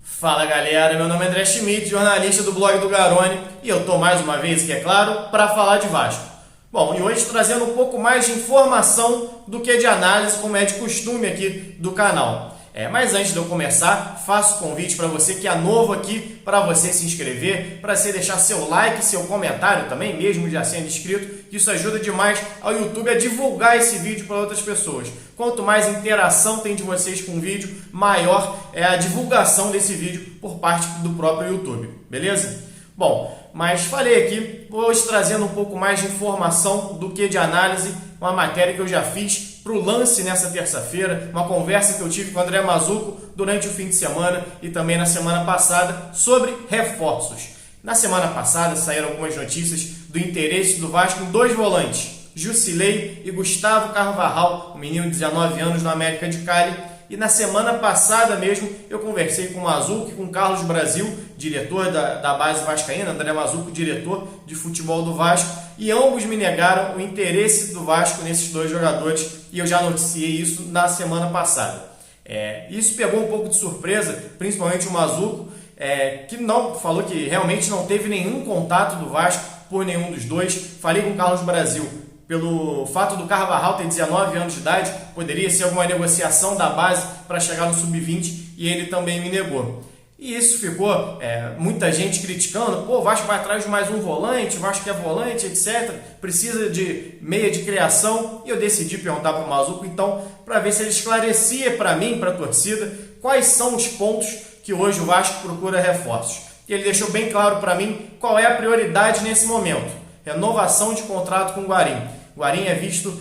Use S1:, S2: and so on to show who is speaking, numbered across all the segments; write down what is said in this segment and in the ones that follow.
S1: Fala galera, meu nome é André Schmidt, jornalista do blog do Garone, e eu tô mais uma vez aqui, é claro, para falar de Vasco. Bom, e hoje trazendo um pouco mais de informação do que de análise, como é de costume aqui do canal. Mas antes de eu começar, faço o convite para você que é novo aqui, para você se inscrever, para você deixar seu like, seu comentário também, mesmo já sendo inscrito, que isso ajuda demais ao YouTube a divulgar esse vídeo para outras pessoas. Quanto mais interação tem de vocês com o vídeo, maior é a divulgação desse vídeo por parte do próprio YouTube, beleza? Bom, mas falei aqui, hoje trazendo um pouco mais de informação do que de análise, uma matéria que eu já fiz para o Lance nessa terça-feira, uma conversa que eu tive com o André Mazzucco durante o fim de semana e também na semana passada sobre reforços. Na semana passada saíram algumas notícias do interesse do Vasco em dois volantes, Jusilei e Gustavo Carvajal, um menino de 19 anos no América de Cali. E na semana passada mesmo eu conversei com o Mazzucco e com o Carlos Brasil, diretor da base vascaína, André Mazzucco, diretor de futebol do Vasco, e ambos me negaram o interesse do Vasco nesses dois jogadores, e eu já noticiei isso na semana passada. Isso pegou um pouco de surpresa, principalmente o Mazzucco, que não falou que realmente não teve nenhum contato do Vasco por nenhum dos dois. Falei com o Carlos Brasil, pelo fato do Carvajal ter 19 anos de idade, poderia ser alguma negociação da base para chegar no sub-20, e ele também me negou. E isso ficou muita gente criticando, o Vasco vai atrás de mais um volante, o Vasco quer volante, etc. Precisa de meia de criação, e eu decidi perguntar para o Mazzucco, então, para ver se ele esclarecia para mim, para a torcida, quais são os pontos que hoje o Vasco procura reforços. E ele deixou bem claro para mim qual é a prioridade nesse momento: renovação de contrato com o Guarim. O Guarim é visto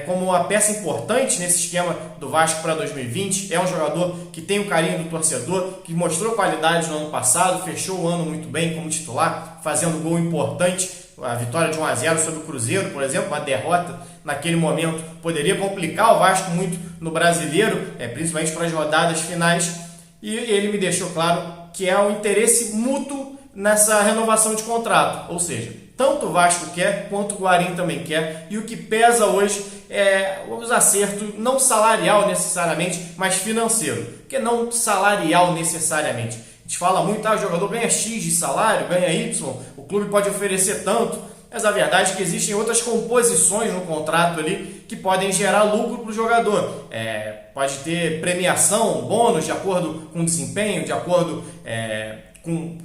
S1: como uma peça importante nesse esquema do Vasco para 2020. É um jogador que tem o carinho do torcedor, que mostrou qualidade no ano passado, fechou o ano muito bem como titular, fazendo gol importante. A vitória de 1-0 sobre o Cruzeiro, por exemplo, uma derrota naquele momento poderia complicar o Vasco muito no Brasileiro, principalmente para as rodadas finais. E ele me deixou claro que é um interesse mútuo nessa renovação de contrato, ou seja, tanto o Vasco quer, quanto o Guarim também quer, e o que pesa hoje é os acertos, não salarial necessariamente, mas financeiro. Porque não salarial necessariamente. A gente fala muito, o jogador ganha X de salário, ganha Y, o clube pode oferecer tanto, mas a verdade é que existem outras composições no contrato ali que podem gerar lucro para o jogador. Pode ter premiação, bônus de acordo com o desempenho, de acordo com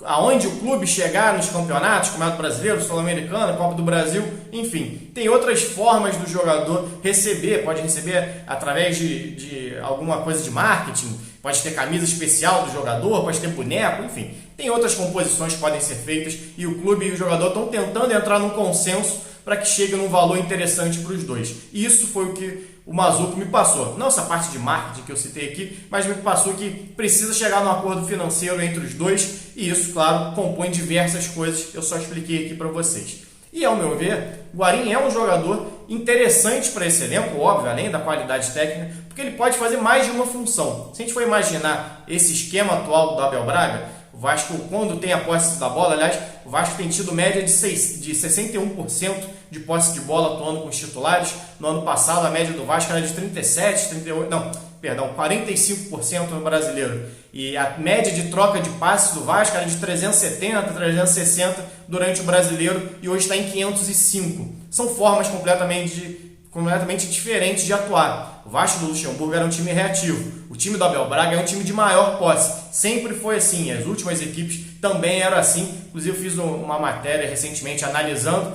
S1: aonde o clube chegar nos campeonatos, Campeonato Brasileiro, Sul-Americano, Copa do Brasil, enfim. Tem outras formas do jogador receber, pode receber através de alguma coisa de marketing, pode ter camisa especial do jogador, pode ter boneco, enfim. Tem outras composições que podem ser feitas e o clube e o jogador estão tentando entrar num consenso para que chegue num valor interessante para os dois. E isso foi o que o Mazzucco me passou. Não essa parte de marketing que eu citei aqui, mas me passou que precisa chegar num acordo financeiro entre os dois, e isso, claro, compõe diversas coisas que eu só expliquei aqui para vocês. E, ao meu ver, o Guarim é um jogador interessante para esse elenco, óbvio, além da qualidade técnica, porque ele pode fazer mais de uma função. Se a gente for imaginar esse esquema atual do Abel Braga, o Vasco, quando tem a posse da bola, aliás, o Vasco tem tido média de 61% de posse de bola atuando com os titulares. No ano passado, a média do Vasco era de 45% no Brasileiro. E a média de troca de passes do Vasco era de 370, 360 durante o Brasileiro, e hoje está em 505. São formas completamente diferentes de atuar. O Vasco do Luxemburgo era um time reativo. O time do Abel Braga é um time de maior posse. Sempre foi assim. As últimas equipes também eram assim. Inclusive, eu fiz uma matéria recentemente analisando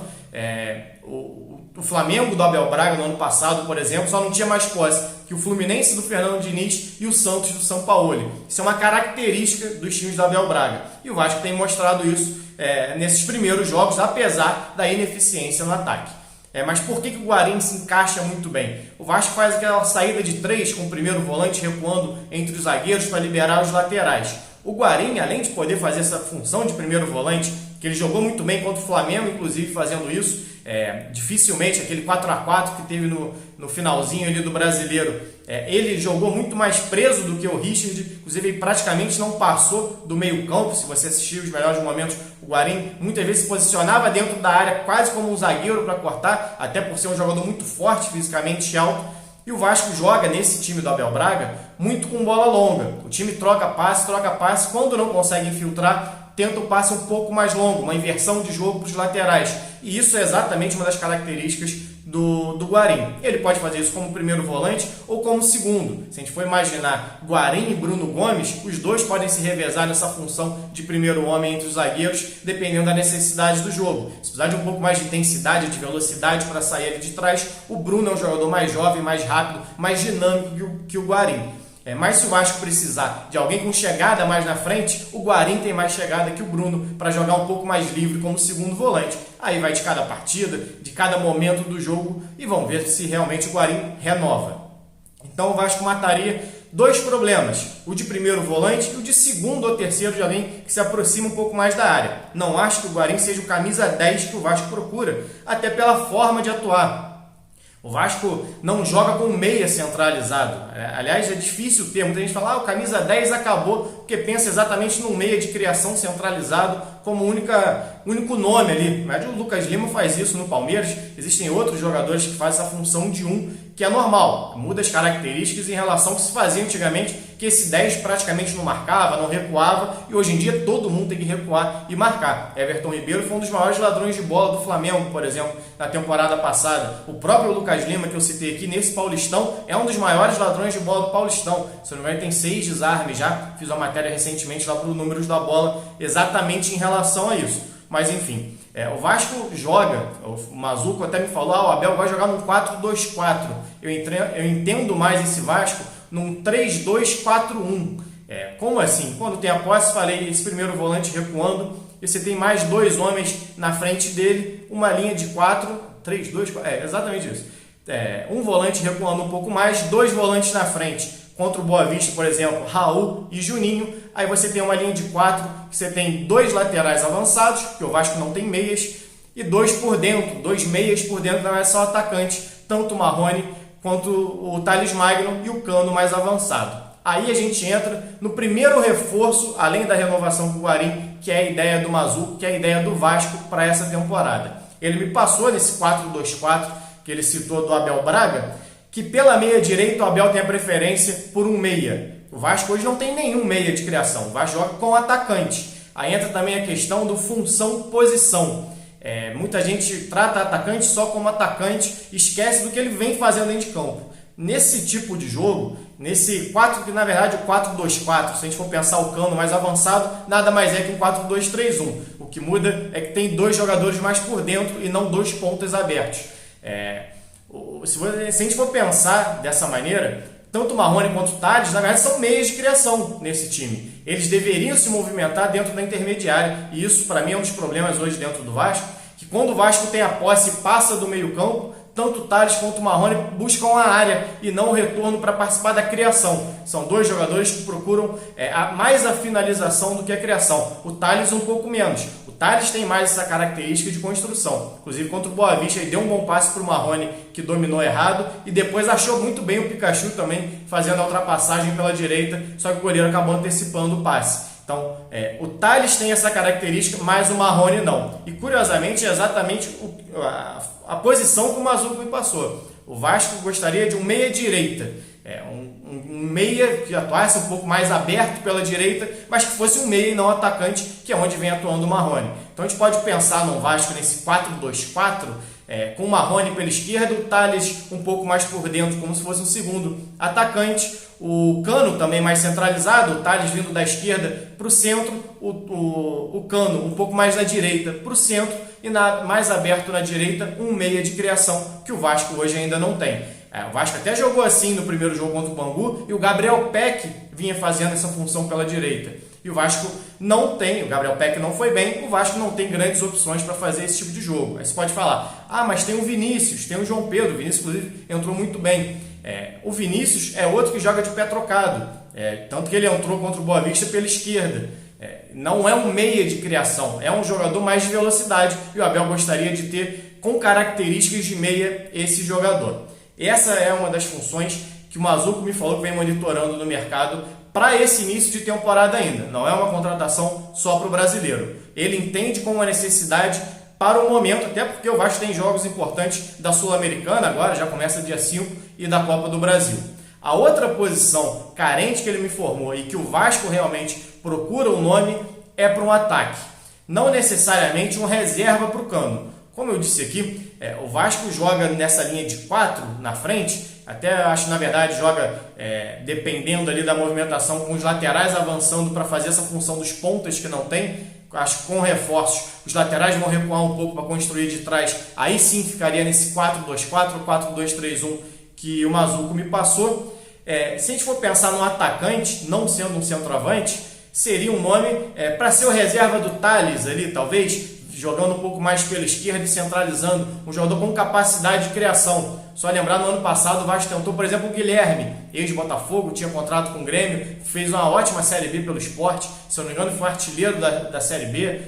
S1: o Flamengo do Abel Braga no ano passado, por exemplo, só não tinha mais posse que o Fluminense do Fernando Diniz e o Santos do Sampaoli. Isso é uma característica dos times do Abel Braga. E o Vasco tem mostrado isso nesses primeiros jogos, apesar da ineficiência no ataque. Mas por que o Guarim se encaixa muito bem? O Vasco faz aquela saída de 3 com o primeiro volante recuando entre os zagueiros para liberar os laterais. O Guarim, além de poder fazer essa função de primeiro volante, que ele jogou muito bem contra o Flamengo, inclusive fazendo isso, dificilmente aquele 4-4 que teve no finalzinho ali do Brasileiro, ele jogou muito mais preso do que o Richard, inclusive ele praticamente não passou do meio campo. Se você assistir os melhores momentos, o Guarim muitas vezes se posicionava dentro da área quase como um zagueiro para cortar, até por ser um jogador muito forte, fisicamente alto. E o Vasco joga nesse time do Abel Braga muito com bola longa. O time troca passe, quando não consegue infiltrar, tenta o passe um pouco mais longo, uma inversão de jogo para os laterais. E isso é exatamente uma das características do Guarim. Ele pode fazer isso como primeiro volante ou como segundo. Se a gente for imaginar Guarim e Bruno Gomes, os dois podem se revezar nessa função de primeiro homem entre os zagueiros, dependendo da necessidade do jogo. Se precisar de um pouco mais de intensidade, de velocidade para sair ali de trás, o Bruno é um jogador mais jovem, mais rápido, mais dinâmico que o Guarim. Mas se o Vasco precisar de alguém com chegada mais na frente, o Guarim tem mais chegada que o Bruno para jogar um pouco mais livre como segundo volante. Aí vai de cada partida, de cada momento do jogo e vamos ver se realmente o Guarim renova. Então o Vasco mataria dois problemas, o de primeiro volante e o de segundo ou terceiro de alguém que se aproxima um pouco mais da área. Não acho que o Guarim seja o camisa 10 que o Vasco procura, até pela forma de atuar. O Vasco não joga com meia centralizado. Aliás, é difícil o termo. Muita gente fala, o camisa 10 acabou, porque pensa exatamente no meia de criação centralizado como único nome ali. Mas o Lucas Lima faz isso no Palmeiras. Existem outros jogadores que fazem essa função de que é normal. Muda as características em relação ao que se fazia antigamente, que esse 10 praticamente não marcava, não recuava, e hoje em dia todo mundo tem que recuar e marcar. Everton Ribeiro foi um dos maiores ladrões de bola do Flamengo, por exemplo, na temporada passada. O próprio Lucas Lima, que eu citei aqui nesse Paulistão, é um dos maiores ladrões de bola do Paulistão. Se não me engano, tem 6 desarmes já. Fiz uma matéria recentemente lá para os números da bola, exatamente em relação a isso. Mas enfim, o Vasco joga, o Mazuco até me falou, o Abel vai jogar num 4-2-4. Eu entendo mais esse Vasco num 3-2-4-1. Como assim? Quando tem a posse, falei, esse primeiro volante recuando, e você tem mais dois homens na frente dele, uma linha de 3-2-4, exatamente isso. Um volante recuando um pouco mais, dois volantes na frente. Contra o Boa Vista, por exemplo, Raul e Juninho. Aí você tem uma linha de 4, que você tem dois laterais avançados, porque o Vasco não tem meias, e dois por dentro, dois meias por dentro, não é só atacante, tanto o Marrone quanto o Thales Magno e o Cano mais avançado. Aí a gente entra no primeiro reforço, além da renovação com o Guarim, que é a ideia do Mazuco, que é a ideia do Vasco para essa temporada. Ele me passou nesse 4-2-4 que ele citou do Abel Braga, que pela meia direita o Abel tem a preferência por um meia. O Vasco hoje não tem nenhum meia de criação, o Vasco joga com atacante. Aí entra também a questão do função-posição. Muita gente trata atacante só como atacante, esquece do que ele vem fazendo dentro de campo. Nesse tipo de jogo, nesse 4, que na verdade o 4-2-4, se a gente for pensar o Cano mais avançado, nada mais é que um 4-2-3-1. O que muda é que tem dois jogadores mais por dentro e não dois pontas abertos. Se a gente for pensar dessa maneira, tanto o Marrone quanto o Thales, na verdade, são meias de criação nesse time. Eles deveriam se movimentar dentro da intermediária, e isso, para mim, é um dos problemas hoje dentro do Vasco, que quando o Vasco tem a posse e passa do meio-campo, tanto o Thales quanto o Marrone buscam a área e não o retorno para participar da criação. São dois jogadores que procuram mais a finalização do que a criação. O Thales um pouco menos. O Thales tem mais essa característica de construção. Inclusive contra o Boa Vista ele deu um bom passe para o Marrone, que dominou errado, e depois achou muito bem o Pikachu também, fazendo a ultrapassagem pela direita, só que o goleiro acabou antecipando o passe. Então, o Thales tem essa característica, mas o Marrone não. E, curiosamente, é exatamente a posição que o Mazuco me passou. O Vasco gostaria de um meia-direita. Um meia que atuasse um pouco mais aberto pela direita, mas que fosse um meia e não atacante, que é onde vem atuando o Marrone. Então, a gente pode pensar no Vasco nesse 4-2-4, com o Marrone pela esquerda, o Thales um pouco mais por dentro, como se fosse um segundo atacante. O Cano também mais centralizado, o Thales vindo da esquerda para o centro, o Cano um pouco mais na direita para o centro e mais aberto na direita, um meia de criação que o Vasco hoje ainda não tem. O Vasco até jogou assim no primeiro jogo contra o Bangu e o Gabriel Peck vinha fazendo essa função pela direita. E o Vasco não tem, o Gabriel Peck não foi bem, o Vasco não tem grandes opções para fazer esse tipo de jogo. Aí você pode falar, mas tem o Vinícius, tem o João Pedro, o Vinícius inclusive entrou muito bem. O Vinícius é outro que joga de pé trocado, tanto que ele entrou contra o Boa Vista pela esquerda. Não é um meia de criação, é um jogador mais de velocidade e o Abel gostaria de ter com características de meia esse jogador. Essa é uma das funções que o Mazuco me falou que vem monitorando no mercado para esse início de temporada ainda. Não é uma contratação só para o brasileiro. Ele entende como uma necessidade para o momento, até porque o Vasco tem jogos importantes da Sul-Americana agora, já começa dia 5, e da Copa do Brasil. A outra posição carente que ele me informou e que o Vasco realmente procura o nome é para um ataque, não necessariamente um reserva para o Cano. Como eu disse aqui, o Vasco joga nessa linha de 4 na frente, até acho na verdade joga dependendo ali da movimentação com os laterais avançando para fazer essa função dos pontas que não tem. Acho que com reforços os laterais vão recuar um pouco para construir de trás, aí sim ficaria nesse 4-2-4 ou 4-2-3-1 que o Mazzuco me passou. Se a gente for pensar no atacante, não sendo um centroavante, seria um nome para ser o reserva do Thales ali, talvez, jogando um pouco mais pela esquerda e centralizando, um jogador com capacidade de criação. Só lembrar, no ano passado o Vasco tentou, por exemplo, o Guilherme, ex-Botafogo, tinha contrato com o Grêmio, fez uma ótima Série B pelo Sport, se eu não me engano foi artilheiro da Série B,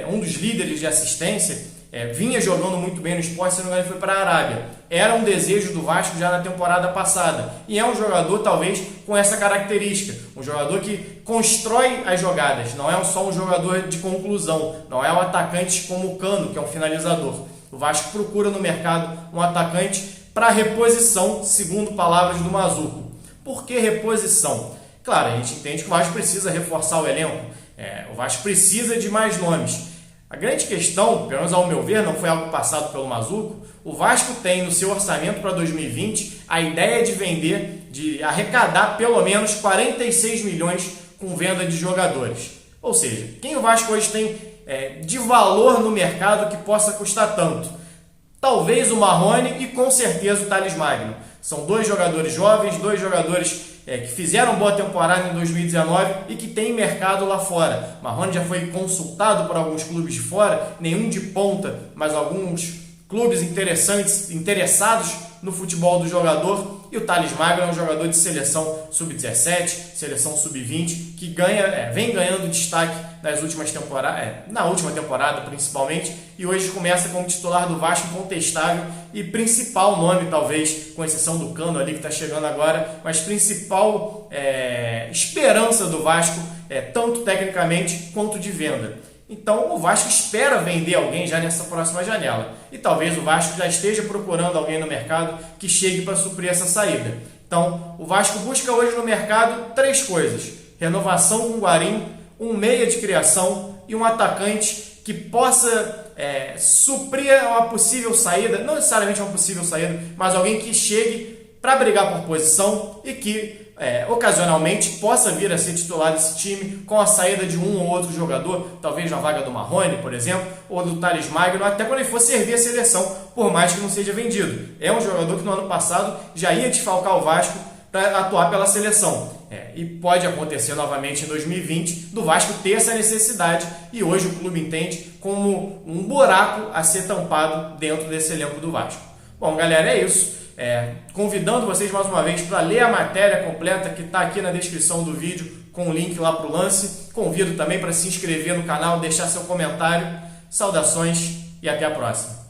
S1: um dos líderes de assistência, vinha jogando muito bem no Sport, se não me engano foi para a Arábia. Era um desejo do Vasco já na temporada passada, e é um jogador talvez com essa característica, um jogador que constrói as jogadas, não é só um jogador de conclusão, não é um atacante como o Cano, que é um finalizador. O Vasco procura no mercado um atacante para reposição, segundo palavras do Mazzuco. Por que reposição? Claro, a gente entende que o Vasco precisa reforçar o elenco, o Vasco precisa de mais nomes. A grande questão, pelo menos ao meu ver, não foi algo passado pelo Mazzuco, o Vasco tem no seu orçamento para 2020 a ideia de vender, de arrecadar pelo menos 46 milhões com venda de jogadores. Ou seja, quem o Vasco hoje tem de valor no mercado que possa custar tanto? Talvez o Marrone e com certeza o Thales Magno. São dois jogadores jovens, dois jogadores que fizeram boa temporada em 2019 e que tem mercado lá fora. Marrone já foi consultado por alguns clubes de fora, nenhum de ponta, mas alguns clubes interessados no futebol do jogador. E o Thales Magno é um jogador de seleção sub-17, seleção sub-20, que vem ganhando destaque nas últimas temporadas, na última temporada principalmente, e hoje começa como titular do Vasco, incontestável e principal nome, talvez, com exceção do Cano ali que está chegando agora, mas principal esperança do Vasco, tanto tecnicamente quanto de venda. Então o Vasco espera vender alguém já nessa próxima janela. E talvez o Vasco já esteja procurando alguém no mercado que chegue para suprir essa saída. Então o Vasco busca hoje no mercado 3 coisas: renovação com o Guarim, um meia de criação e um atacante que possa suprir uma possível saída, não necessariamente uma possível saída, mas alguém que chegue para brigar por posição e que ocasionalmente possa vir a ser titular desse time com a saída de um ou outro jogador, talvez na vaga do Marrone, por exemplo, ou do Thales Magno, até quando ele for servir a seleção, por mais que não seja vendido. É um jogador que no ano passado já ia desfalcar o Vasco para atuar pela seleção. E pode acontecer novamente em 2020 do Vasco ter essa necessidade e hoje o clube entende como um buraco a ser tampado dentro desse elenco do Vasco. Bom, galera, é isso. Convidando vocês mais uma vez para ler a matéria completa que está aqui na descrição do vídeo com o link lá para o lance. Convido também para se inscrever no canal, deixar seu comentário. Saudações e até a próxima.